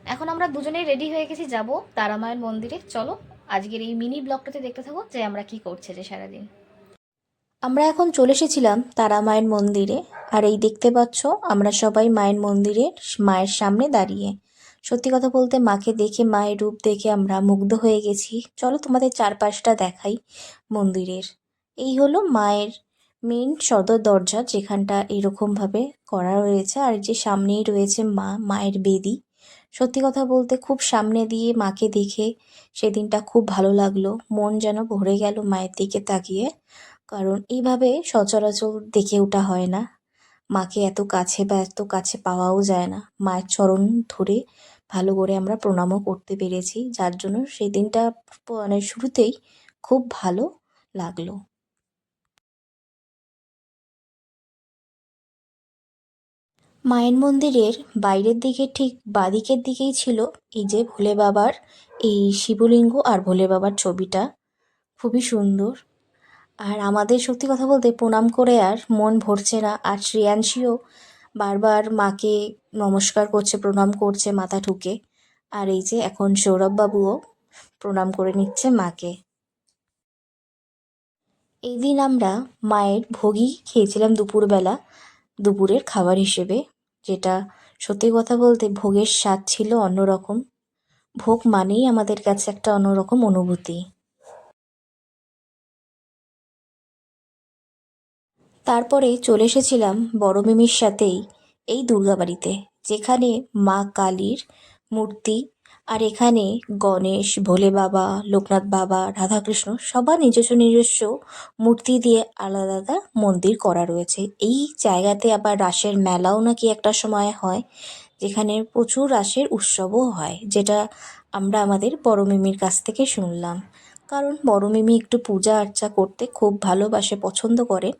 এখন আমরা দুজনেই রেডি হয়ে গেছি, যাব তারা মায়ের মন্দিরে। চলো আজকের এই মিনি ব্লগটাতে দেখতে থাকো যে আমরা কি করছে যে সারাদিন। আমরা এখন চলে এসেছিলাম তারা মায়ের মন্দিরে। আর এই দেখতে পাচ্ছ আমরা সবাই মায়ের মন্দিরে মায়ের সামনে দাঁড়িয়ে। সত্যি কথা বলতে মাকে দেখে, মায়ের রূপ দেখে আমরা মুগ্ধ হয়ে গেছি। চলো তোমাদের চারপাশটা দেখাই মন্দিরের। এই হলো মায়ের মেন সদর দরজা, যেখানটা এরকমভাবে করা রয়েছে। আর যে সামনেই রয়েছে মায়ের বেদি। সত্যি কথা বলতে খুব সামনে দিয়ে মাকে দেখে সেদিনটা খুব ভালো লাগলো, মন যেন ভরে গেল মায়ের দিকে তাকিয়ে। কারণ এইভাবে সচরাচর দেখে ওঠা হয় না, মাকে এত কাছে বা এত কাছে পাওয়াও যায় না। মায়ের চরণ ধরে ভালো করে আমরা প্রণামও করতে পেরেছি, যার জন্য সেই দিনটা মানে শুরুতেই খুব ভালো লাগলো। মায়ের মন্দিরের বাইরের দিকে ঠিক বাঁদিকের দিকেই ছিল এই যে ভোলে বাবার এই শিবলিঙ্গ আর ভোলে বাবার ছবিটা, খুবই সুন্দর। আর আমাদের সত্যি কথা বলতে প্রণাম করে আর মন ভরছে না। আর শ্রেয়াংশীও বারবার মাকে নমস্কার করছে, প্রণাম করছে মাথা ঠুকে। আর এই যে এখন সৌরভবাবুও প্রণাম করে নিচ্ছে মাকে। এই দিন আমরা মায়ের ভোগই খেয়েছিলাম দুপুরবেলা, দুপুরের খাবার হিসেবে। যেটা সত্যি কথা বলতে ভোগের স্বাদ ছিল অন্যরকম। ভোগ মানেই আমাদের কাছে একটা অন্যরকম অনুভূতি। তারপরে চলে এসেছিলাম বড় মিমির সাথেই এই দুর্গাবাড়িতে, যেখানে মা কালীর মূর্তি। আর এখানে গণেশ, ভোলে বাবা, লোকনাথ বাবা, রাধাকৃষ্ণ সবার নিজস্ব নিজস্ব মূর্তি দিয়ে আলাদা আলাদা মন্দির করা রয়েছে। এই জায়গাতে আবার রাসের মেলাও নাকি একটা সময় হয়, যেখানে প্রচুর রাসের উৎসবও হয়, যেটা আমরা আমাদের বড় মিমির কাছ থেকে শুনলাম। কারণ বড় মিমি একটু পূজা আর্চা করতে খুব ভালোবাসে, পছন্দ করেন।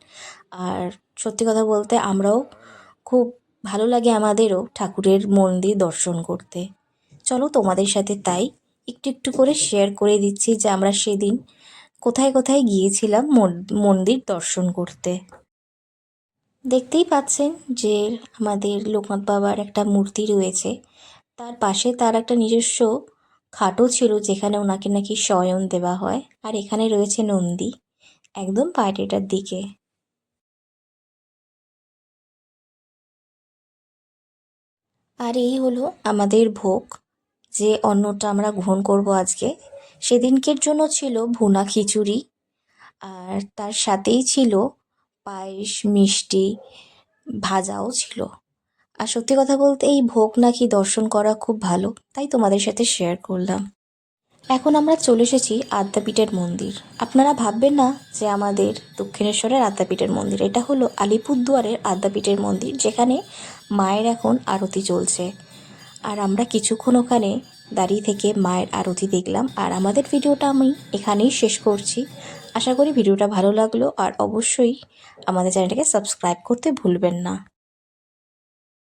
আর সত্যি কথা বলতে আমরাও খুব ভালো লাগে আমাদেরও ঠাকুরের মন্দির দর্শন করতে। চলো তোমাদের সাথে তাই একটু একটু করে শেয়ার করে দিচ্ছি যে আমরা সেদিন কোথায় কোথায় গিয়েছিলাম মন্দির দর্শন করতে। দেখতেই পাচ্ছেন যে আমাদের লোকনাথ বাবার একটা মূর্তি রয়েছে, তার পাশে তার একটা নিজস্ব খাটও ছিল, যেখানে ওনাকে নাকি শয়ন দেওয়া হয়। আর এখানে রয়েছে নন্দী একদম পায়রাটার দিকে। আর এই হলো আমাদের ভোগ, যে অন্নটা আমরা গ্রহণ করব আজকে। সেদিনকের জন্য ছিল ভুনা খিচুড়ি, আর তার সাথেই ছিল পায়েস, মিষ্টি, ভাজাও ছিল। আর সত্যি কথা বলতে এই ভোগ নাকি দর্শন করা খুব ভালো, তাই তোমাদের সাথে শেয়ার করলাম। এখন আমরা চলে এসেছি আদ্যাপীঠের মন্দির। আপনারা ভাববেন না যে আমাদের দক্ষিণেশ্বরের আদ্যাপীঠের মন্দির, এটা হলো আলিপুরদুয়ারের আদ্যাপীঠের মন্দির, যেখানে মায়ের এখন আরতি চলছে। আর আমরা কিছুক্ষণ ওখানে দাঁড়িয়ে থেকে মায়ের আরতি দেখলাম। আর আমাদের ভিডিওটা আমি এখানেই শেষ করছি। আশা করি ভিডিওটা ভালো লাগলো, আর অবশ্যই আমাদের চ্যানেলটাকে সাবস্ক্রাইব করতে ভুলবেন না।